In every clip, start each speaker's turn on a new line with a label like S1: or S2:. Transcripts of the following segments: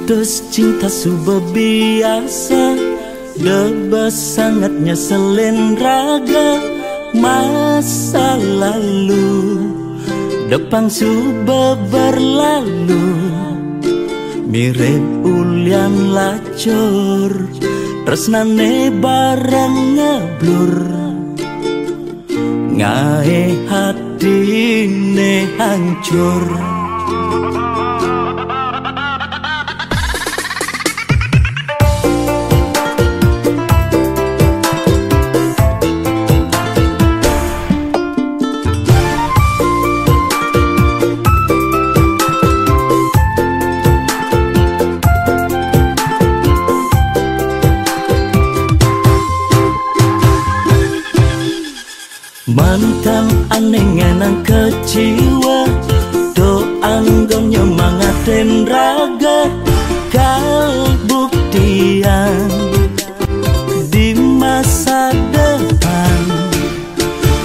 S1: Putus cinta sudah biasa, debas sangatnya selen raga. Masa lalu depan sudah berlalu, mirip ulian lacur, tresnane barang ngeblur. Ngae hatine hancur. Mantan aneh ngenang kecewa, doang gong nyemangatin raga. Kal buktian di masa depan,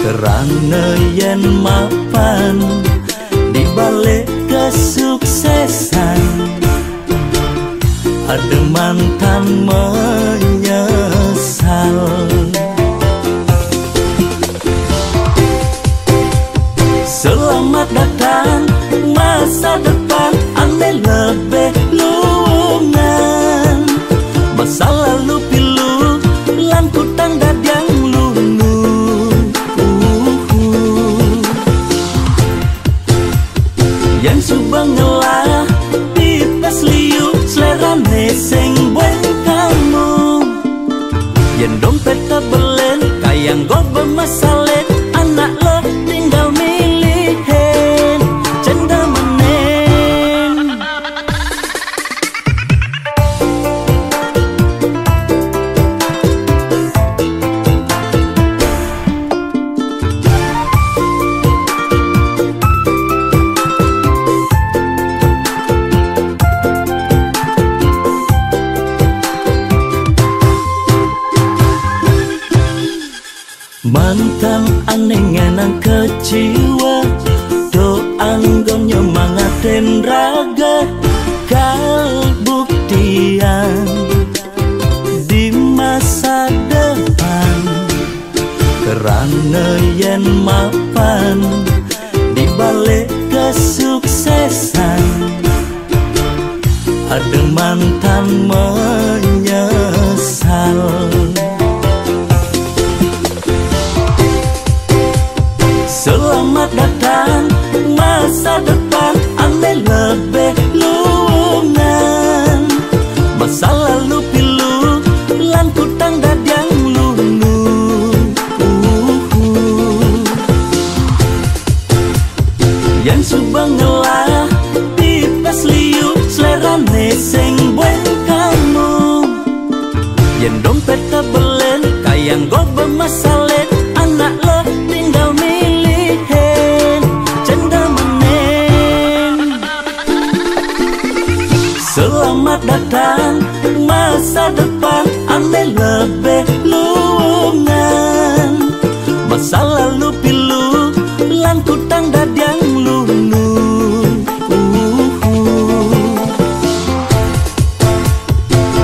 S1: kerana yen mapan di balik kesuksesan. Ada mantan menyesal. Selamat datang masa depan, aneh lebih luangan. Masa lalu pilu, lan kutang dadang lunu. Yang subang ngelah, pipes liu, selerane sing bueng kamu. Yang dompet tabelen, kayang go bermasalah, anak lo tinggal milihin. Cenda menen. Mantan aneh ngenang kecewa, doang gong nyemangatin raga. Kal buktian di masa depan, kerana yen mapan di balik kesuksesan. Ada mantan menyesal. Selamat datang masa depan, aneh lebih luangan. Masa lalu pilu, lan kutang dadang lunu. Yang subang ngelah, pipes liu, selerane sing bueng kamu. Yang dompet tabelen, kayang go bermasalah, anak lo tinggal milihin. Cenda menen. Selamat datang masa depan, aneh lebih luangan. Masa lalu pilu, lan kutang dadang lunu.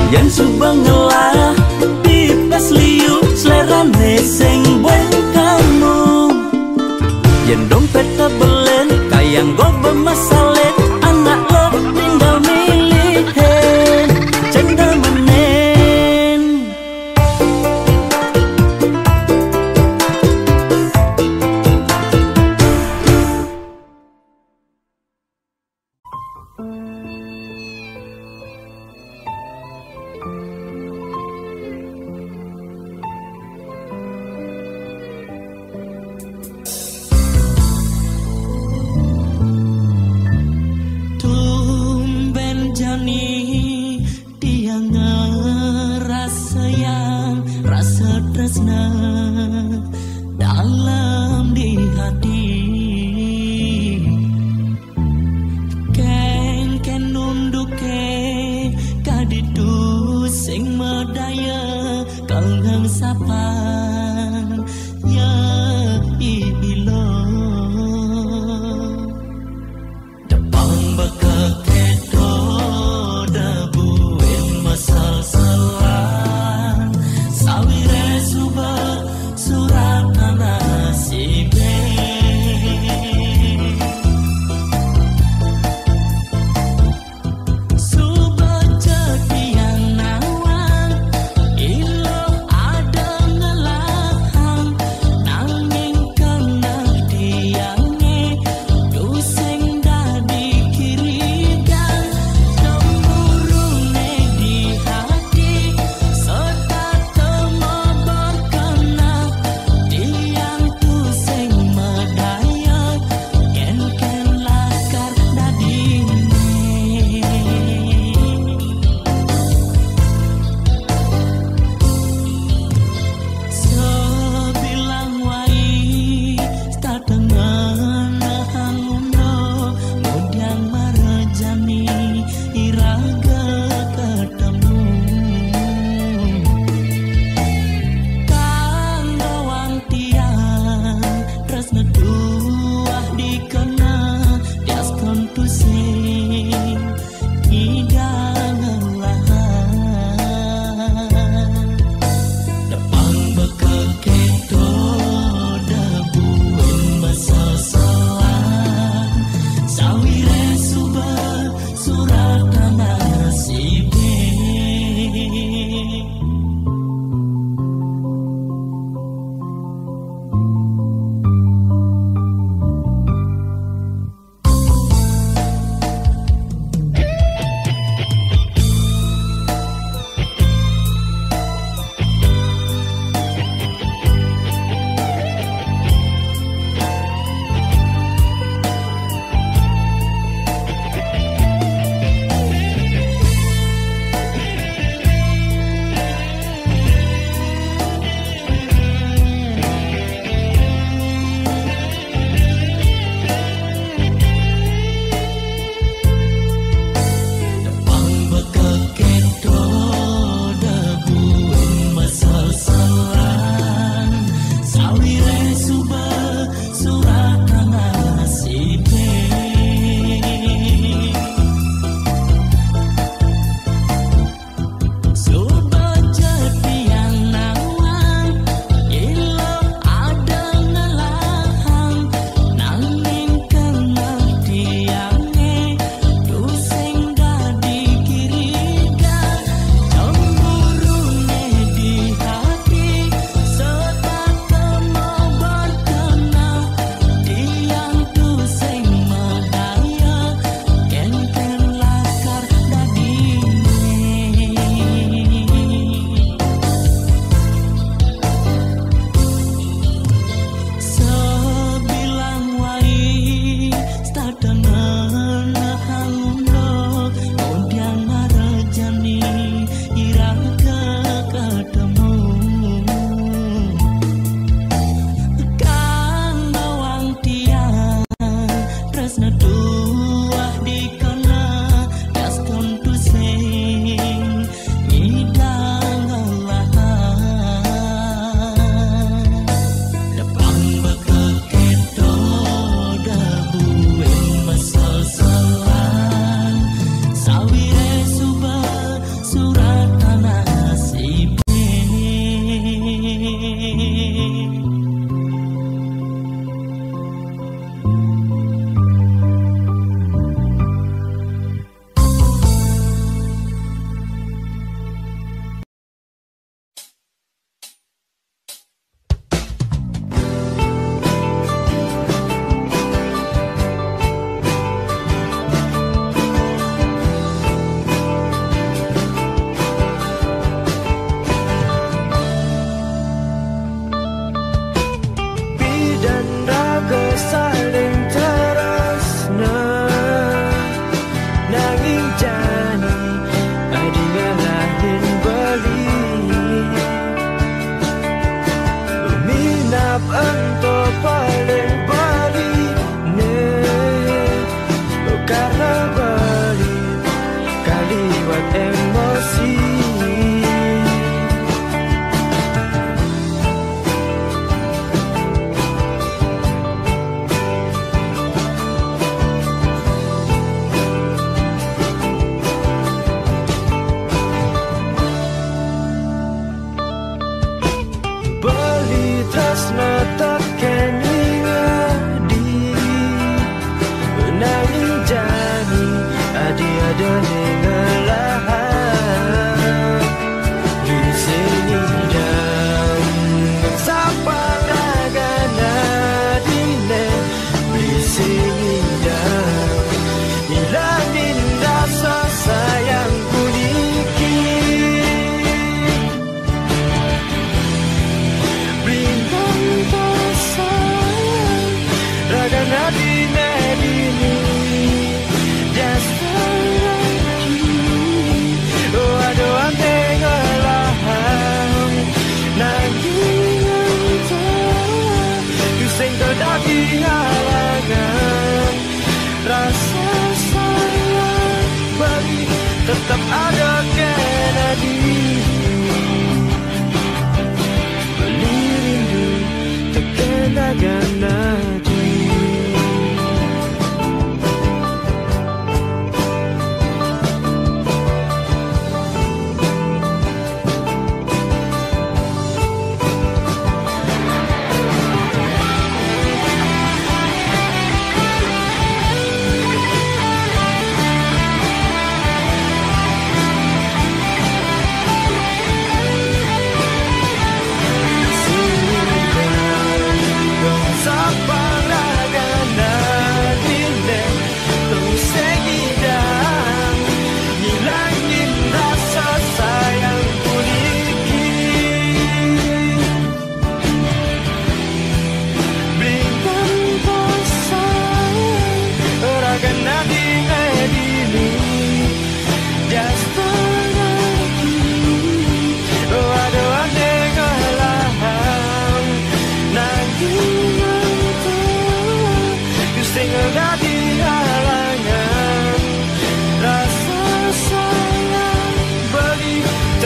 S1: Yang subang ngelah, pipes liu, selerane sing bueng kamu. Yang dompet tabelen, kayang go bermasalah, anak lo tinggal milihin. Cenda menen. tresna tuah di kana daston tu sing idang olahan depan bakal keto dabuin masal-salan sawire subah surat nasib.
S2: Tetap ada Kennedy beli rindu terkenakan nadi.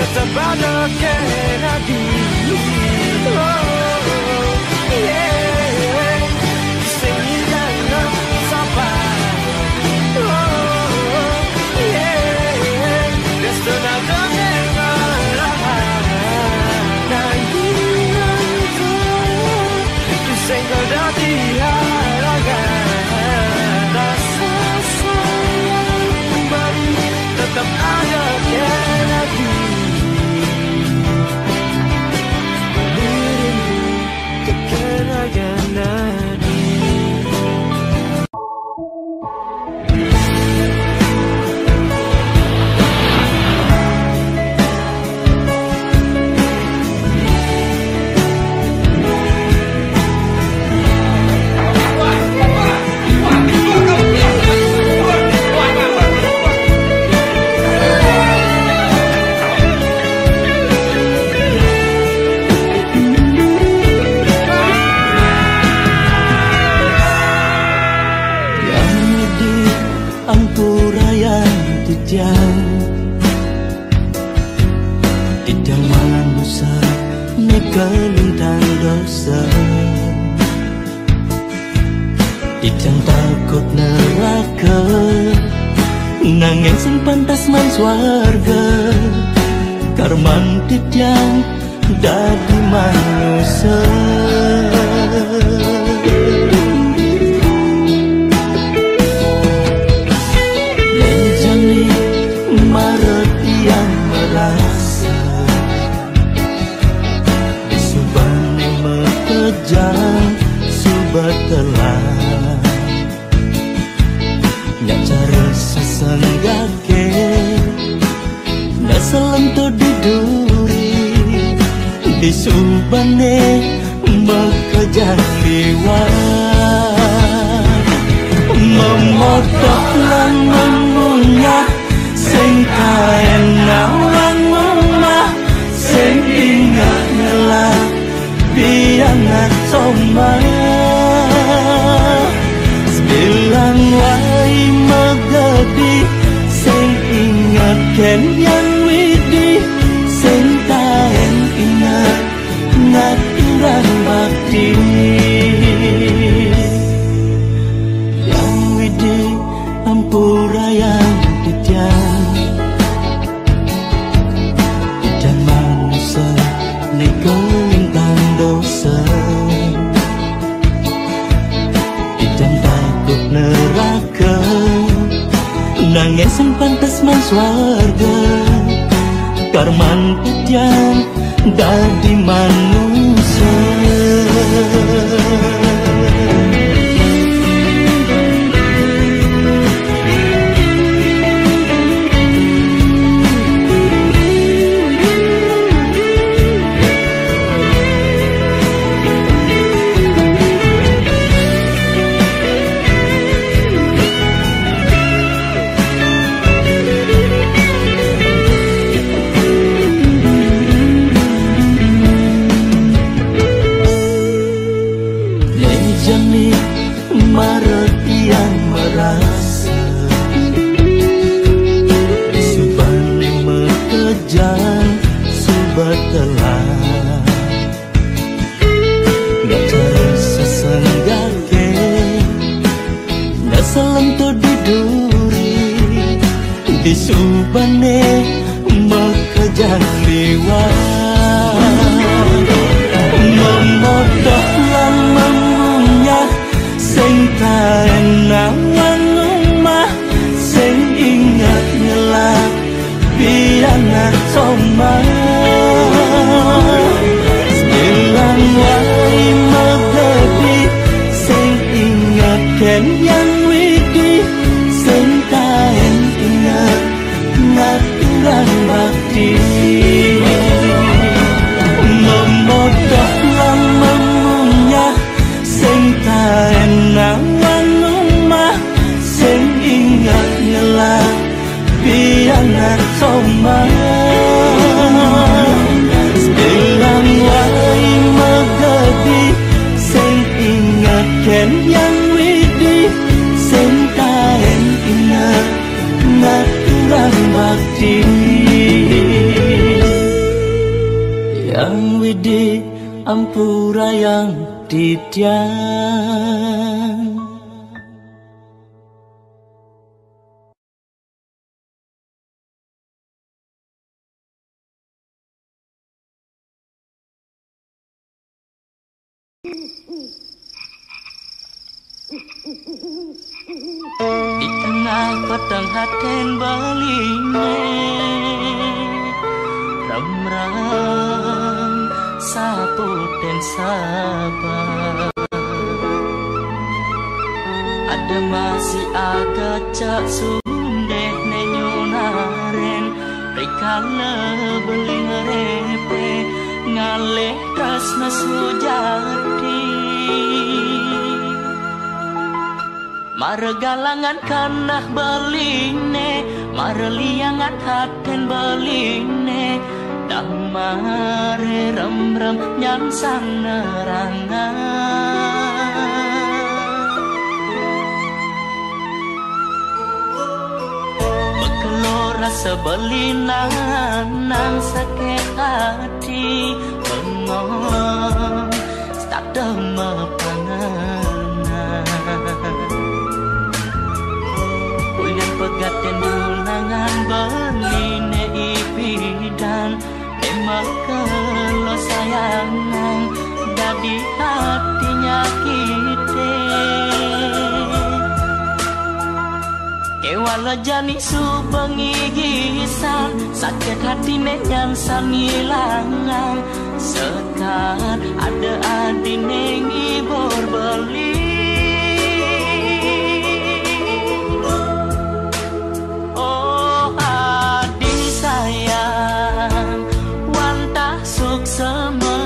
S2: Tetap ada Kennedy. Tetap ada Kennedy.
S1: kelintang dosa. Dijang takut neraka, nanging sing pantas man swarga. Karman dijang dadi manusia. Lenjani maret yang merasa disubane mekejang subat telah nyak cara sesenggake naselentu diduri disubane mekejang liwat memodok lan memunyah sing kaenang lan memah sing ingat ngelak biangat somah sembilan wai megedi sing ingat ken yang widi sing kaen ingat ngat irang bakti yang widi ampura yang dijang dan manusia nego lintang dosa dijang takut neraka nanging sing pantas man swarga karman dijang dadi manusia. Maret yang merasa disubane mekejang subat telah nggak cara sesenggake nggak selentu diduri disubane mekejang liwat memodok lan memunyah sing kaenang lan omah sing ingat ngelak biangat somah sembilan wai megedi sing ingat ken yang widi sing kaen ingat ngat irang bakti memodok lan memunyah sing kaenang lan omah sing ingat ngelak biangat somah sembilan wai megedi sing ingat ken yang widi sing kaen ingat ngat irang bakti yang widi ampura yang dijang. Di tengah padang haden baline ramrang sapu dan sabar ada masih agak cak sundeh nenyonaren rikala beling repe ngaleh tresna sujati Margalangan kanah beline, marliangan haten beline, dang mare rem nyan sang nerangan. Bekelora sebelinan nang sakit hati, bengong tak dema panganan Ulian pegaten dunangan beline ipidan Emakelo sayangan dadi hatinya kita Kewala jani subengi gisan sakit hati nenyan sanilangan Sekat ada adi nengi berbeli Oh adi sayang wantah suksema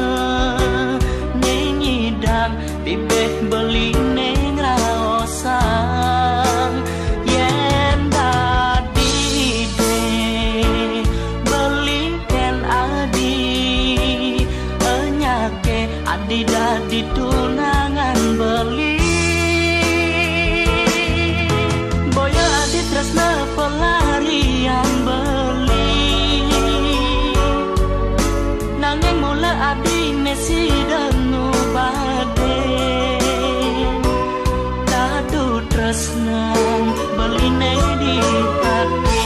S1: nengi dan bibeh beli neng raosang yen dadi de beli ken adi enyake adi dadi tunangan beli boyo adi tresna pelarian beli nanging mula adi nesi denu bade tadu tresnan beline di hati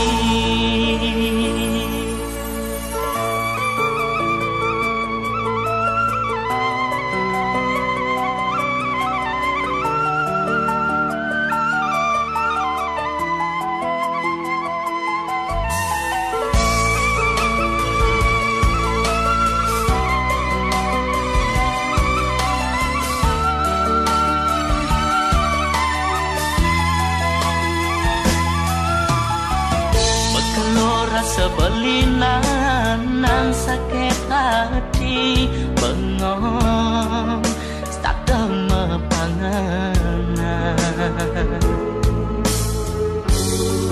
S1: sebelinan nang sakit hati bengong tak dema panganan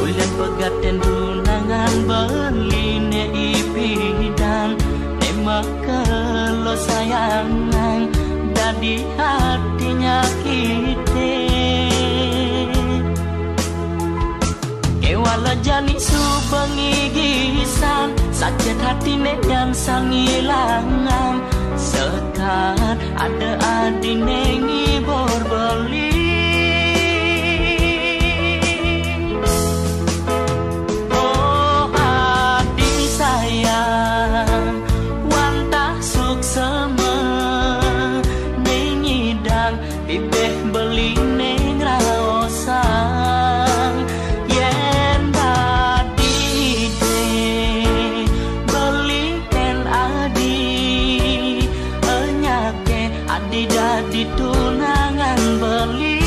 S1: Ulian pegaten dunangan beline ipidan emakelo sayangan dadi hatinya kita Kewala jani subengi gisan sakit hati nenyan sangilangan Sekat ada adi nengi berbeli Oh adi sayang wantah suksema nengi dan bibeh beli neng raosang Adi dadi tunangan beli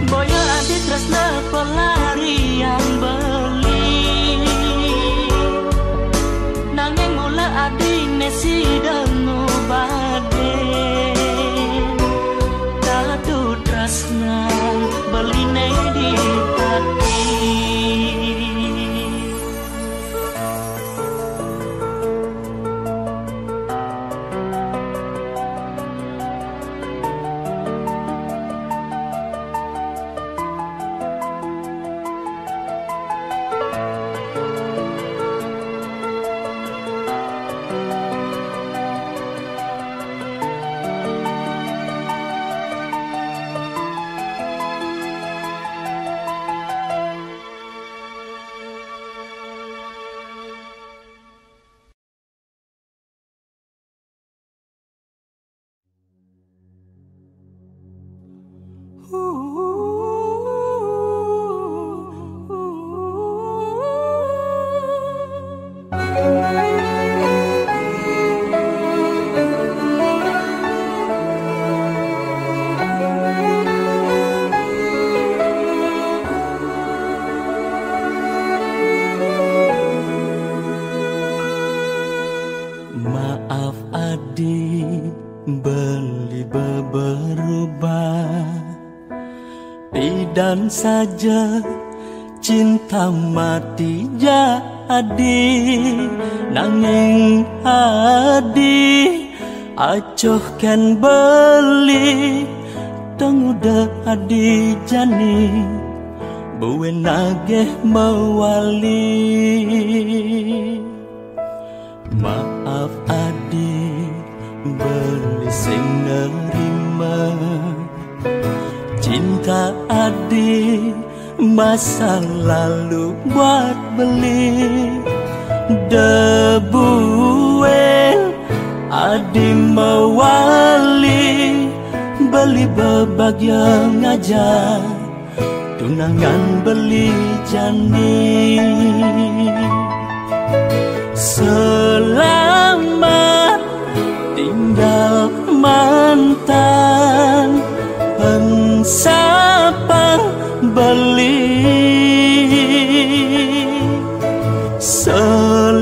S1: boyo adi tresna pelarian beli nanging mula adi nesi denu bade tadu tresnan beline di hati Maaf adik beli berubah Pidan saja cinta mati jadi Nanging adik acoh kan beli Tenguda adik jani Buwe nageh mewali Maaf adik, beli sing nerima. Cinta adik masa lalu buat beli. Debuin adik mewali, beli berbahagia ngajar, tunangan beli jani. Selamat tinggal mantan, pensapa beli. Selamat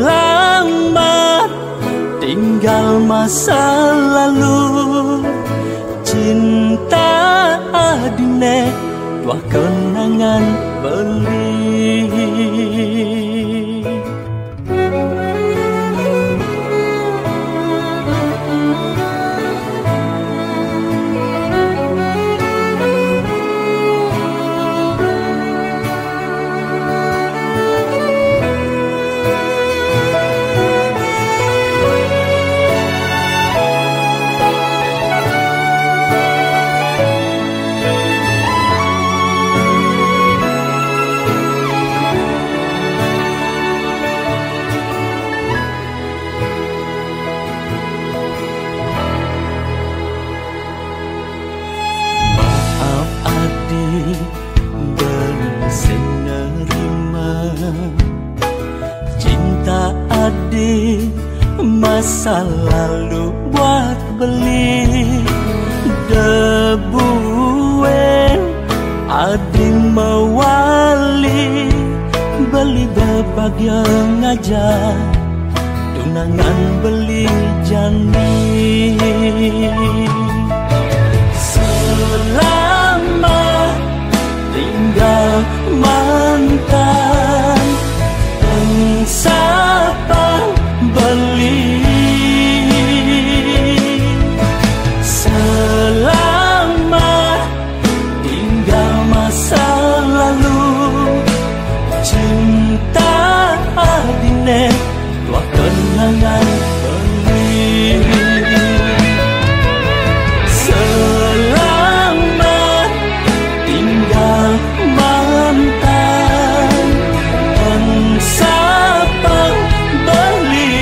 S1: tinggal masa lalu, cinta adine dua kenangan beli. Cinta adik masa lalu buat beli. Debuin adik mewali, beli berbahagia ngajar, tunangan beli jani. Selamat tinggal mantan, pensapa beli. Selamat tinggal masa lalu, cinta adine dua kenangan beli. Selamat tinggal mantan, pensapa beli.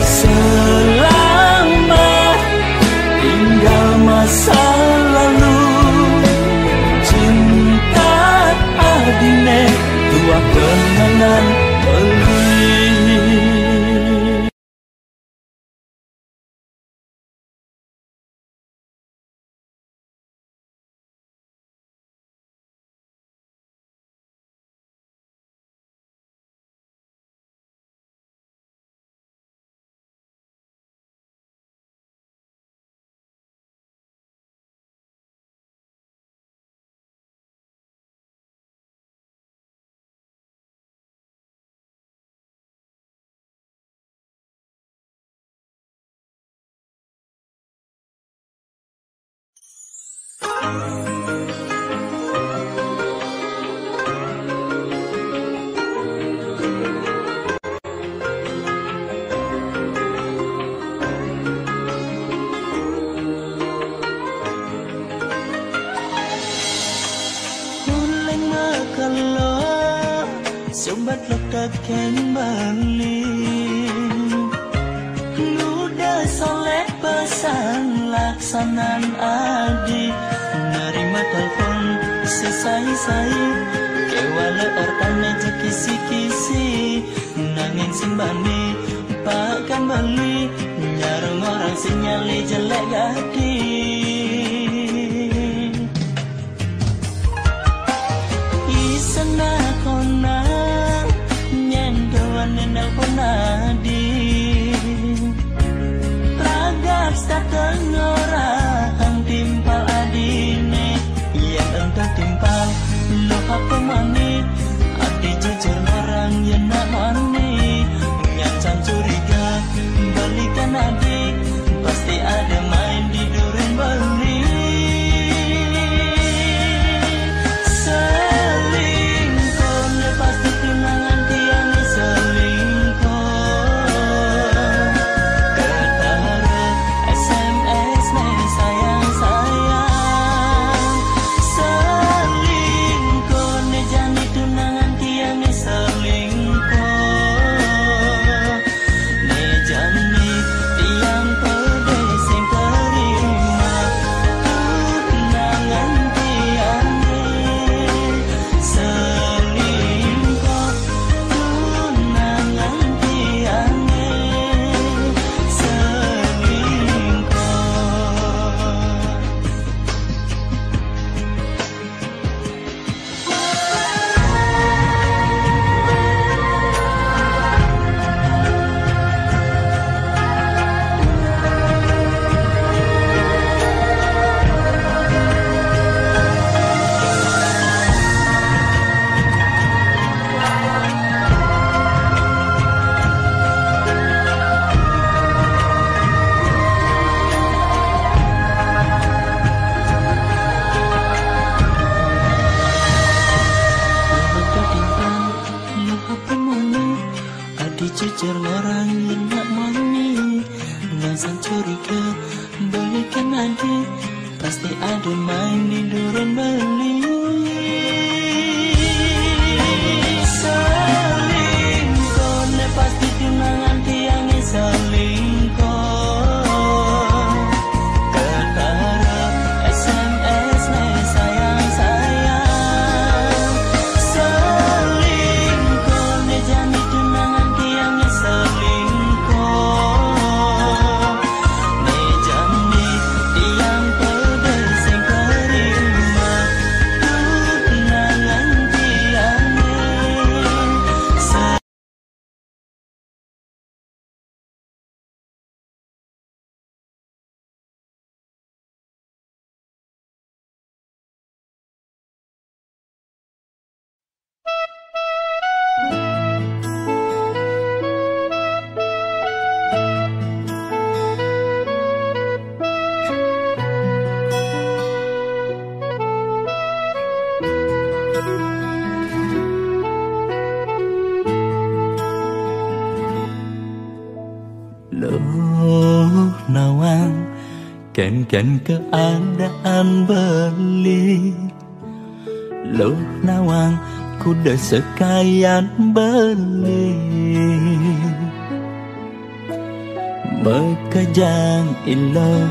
S1: Selamat tinggal masa lalu, cinta adine dua kenangan beli. Sumbat lekat kembali, luda soleh pesan laksanan adi, nerima telepon sesai-sai, kewala ortane kisi-kisi, nangin simbani pak kembali, nyarung orang sinyali jelek gaki. Isana kona nadi lagak start ngorang timpal adine, yang entah timpal lo apa mani, adi jujur orang yang nak mani, nyancang curiga balikan adik, pasti ada main di duren beli. Selingkuh pasti tunangan tiang nanti pasti ada main di duren beli. Selingkuh ne pasti tunangan tiang selingkuh. Ketara SMS ne sayang sayang. Selingkuh ne jani tunangan tiang selingkuh. Ne jani tiang pedes yang kerima tunangan tiang ne. Loh nawang ken keadaan beli. Loh nawang kuda sekayan beli. Mekajang ilo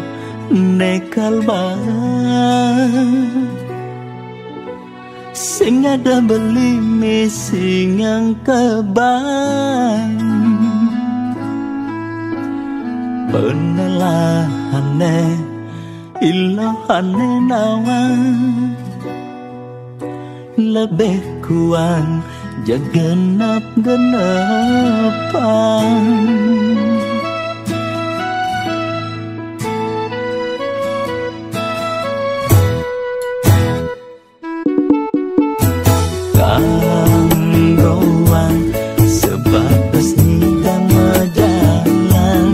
S1: nekal bang. Sing ada beli missing yang kebang. Penelahane ilahane nawang. Lebih kuang jagenap-genepan. Kanggoan sebatas nidang majalan.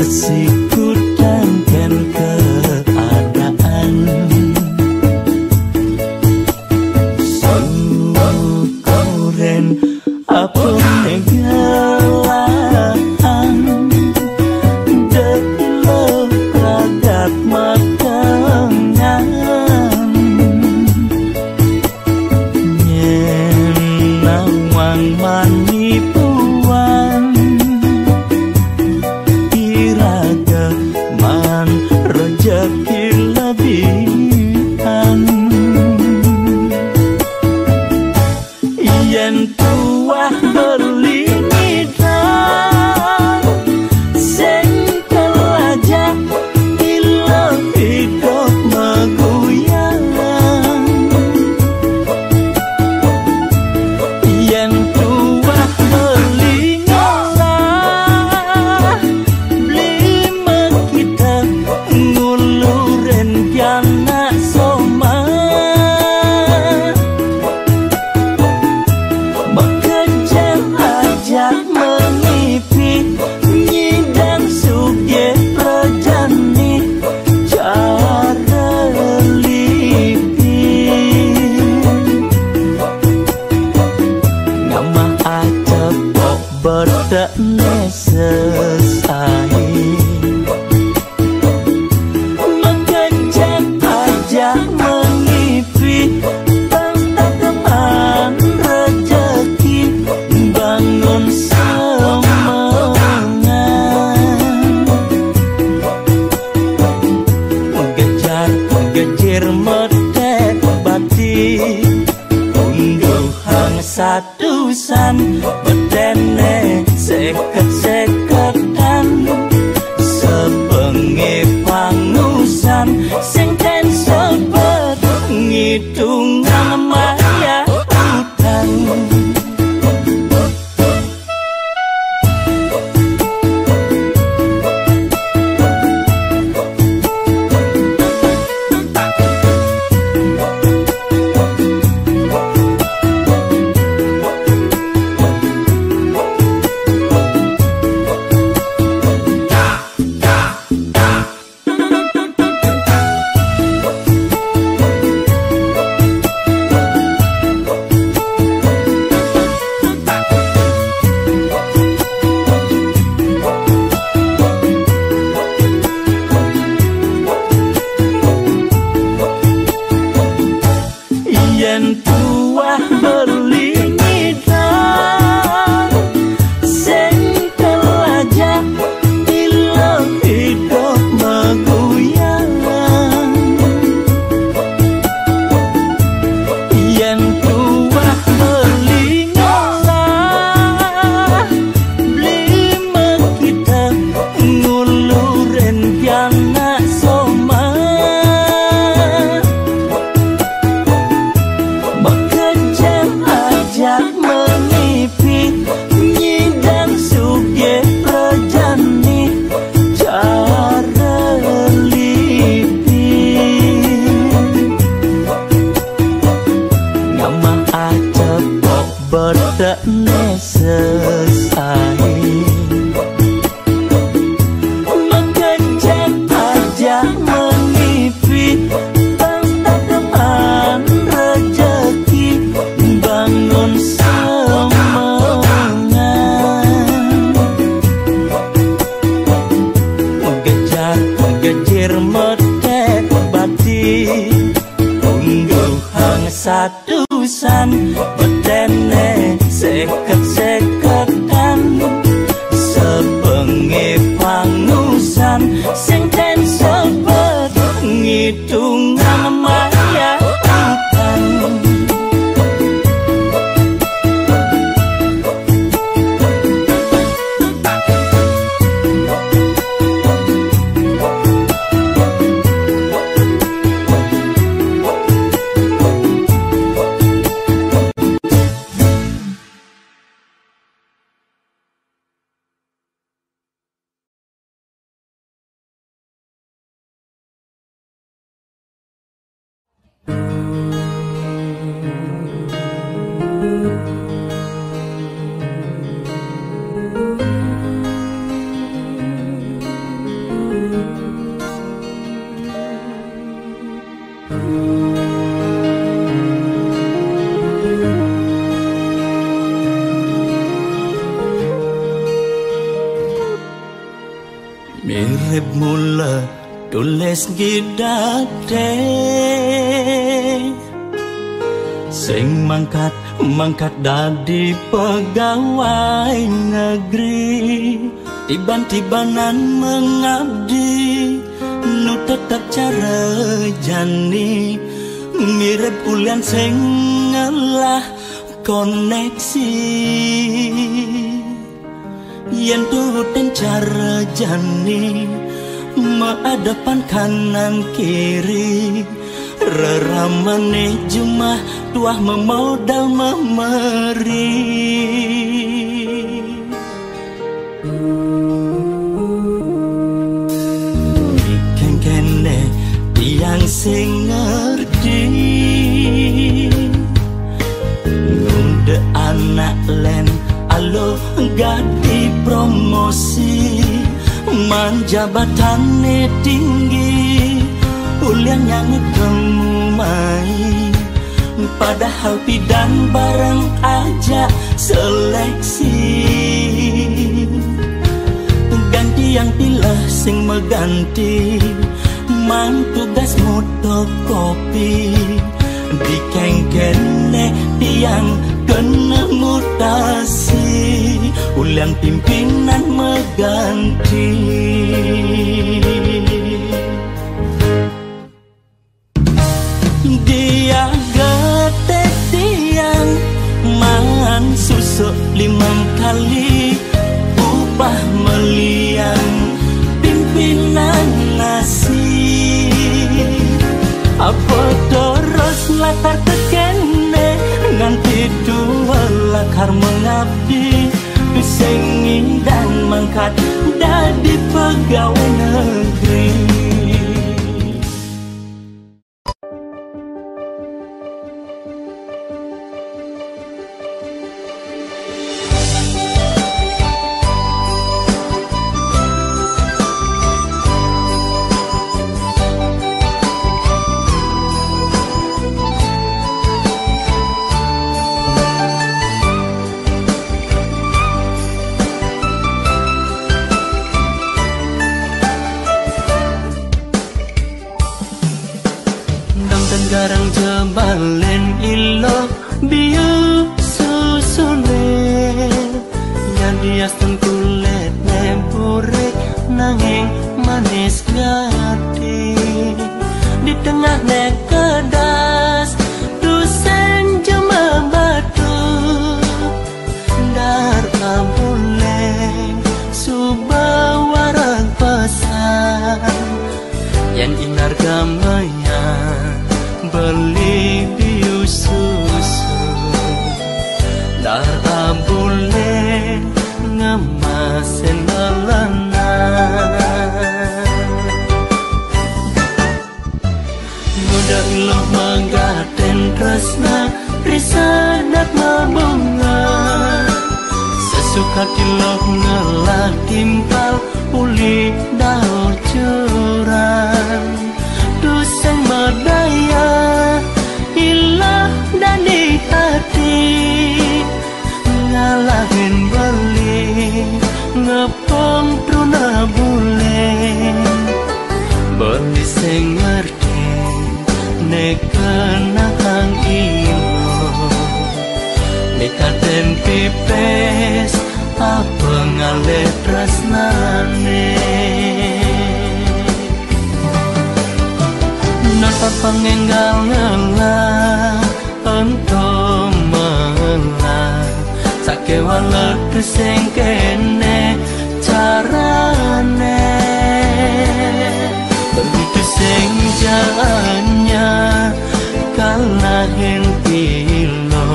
S1: Sikutangkan keadaan. Koren apa negalahan. Dekilo ragat makangan. Nyenawang manipuan. Iraga man rejeki lebihan. Yen tuah beli nidang. Sing kelajak ilo hidup meguyang. Yen tuah beli ngolah. Beli mekita nguluren kiana soma. Bekerja aja mengipi nyidang suge rejani cara lipi. Nama aja pok bedak nesesai. Bekerja aja mengipi teman rejeki bangun semangat. Mengejar gejir medek bati. Ungguhang satusan bedene seket-seketan. Sebengi pangusan sing ten sebet ngitungan maya utang. gejir medek bati ungguh hang satusan bedene seket-seketan sebengi pangusan sing ten sobat ngitungan maya akan mirip mula tulis gidate sing mangkat dadi pegawai negeri tiban-tibanan mengabdi nu tetap cara jani mirip ulian sing ngelah koneksi yen turutin cara jani menghadapan kanan kiri reramane jumah tuah memodal memeri kene tiang sing ngerti ngunde anak len alo gadi promosi manjabatane tinggi ulian yang kemumai padahal pidan bareng aja seleksi ganti yang pilih sing mengganti man tugas motokopi di kengkene tiang kena mutasi ulian pimpinan mengganti dia getek tiang mangan susu 5 kali upah meliang pimpinan ngasih apa terus latar tekene nganti dua lakar mengabdi sing dan mangkat dadi pegawai negeri garang jebalen ilo biu susune nyadias ten kulit nempurik nanging manis gati di tengah nek kedas dusen jema batu dar ambule subah warang pesan yang inar gamaya beli biu susu dar abule ngemasen alana muda ilo menggaten tresna risadat mabunga sesuka kilo ngelah timpal uli daur curang duseng medaya ilah dan di hati ngalahin beli ngepong truna bule ngale tresnane nata pangenggal ngalah ento malah sakewa letu sing kene carane begitu sing jalannya kalahin pilo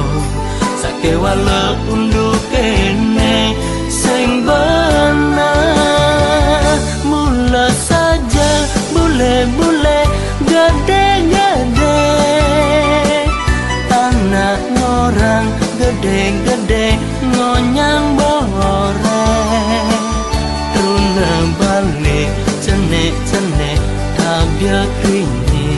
S1: sakewa leundu kene sing benar mula saja bule-bule gede-gede anak orang gede-gede ngonyang bore runa balik cenek-cenek tabia kini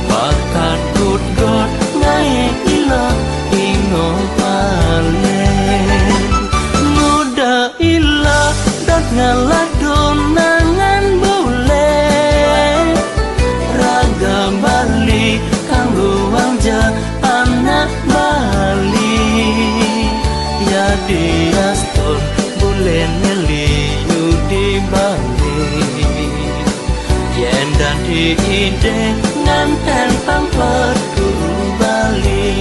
S1: bakat gut-gut ngai ilo ingo balik muda ilo dot ngalah donangan bule raga Bali kanggo wangja anak Bali ya diaston bule neliu di Bali yen dadi ide nganten pangperku Bali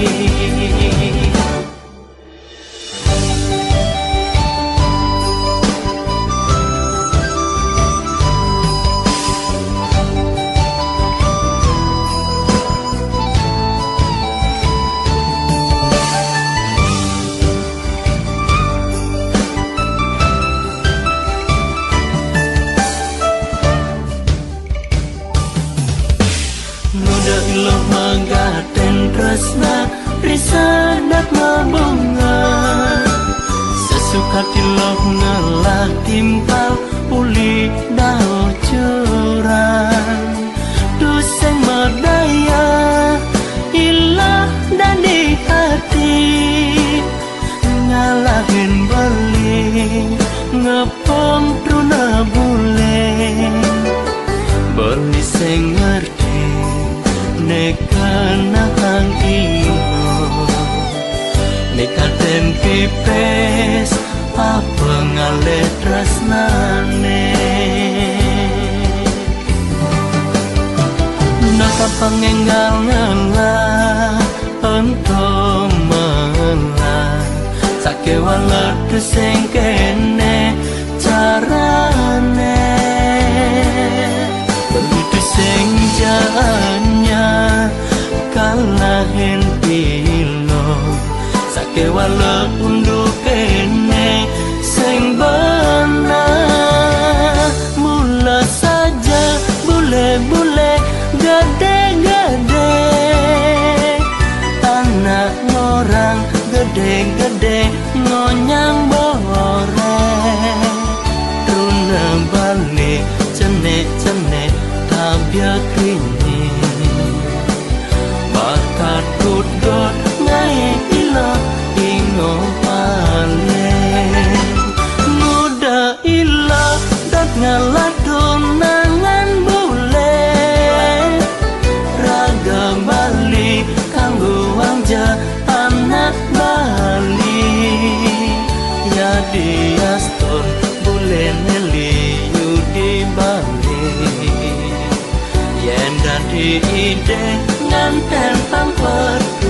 S1: magaten tresna risadat mabunga sesuka tiloh ngalah timpal uli dao curang duseng medaya ilah dadi hati ngalahin beli ngepong truna bule beli sing ngerti nekana kang iyo nekaten pipes apa ngale tresnane naka pangenggal ngalah ento malah sakewa letu sing kene carane begitu sing jalannya kalahin pilo sakewa leundu kene sing benar mula saja bule-bule gede-gede anak orang gede-gede ngonyang bore runa balik cenek-cenek tabia kini bakat gut-gut ngai ilo ingo balik muda ilo dat ngalah donangan bule raga Bali kanggo wangja anak Bali ya diaston bule neliu di Bali yen dadi ide nganten pangperku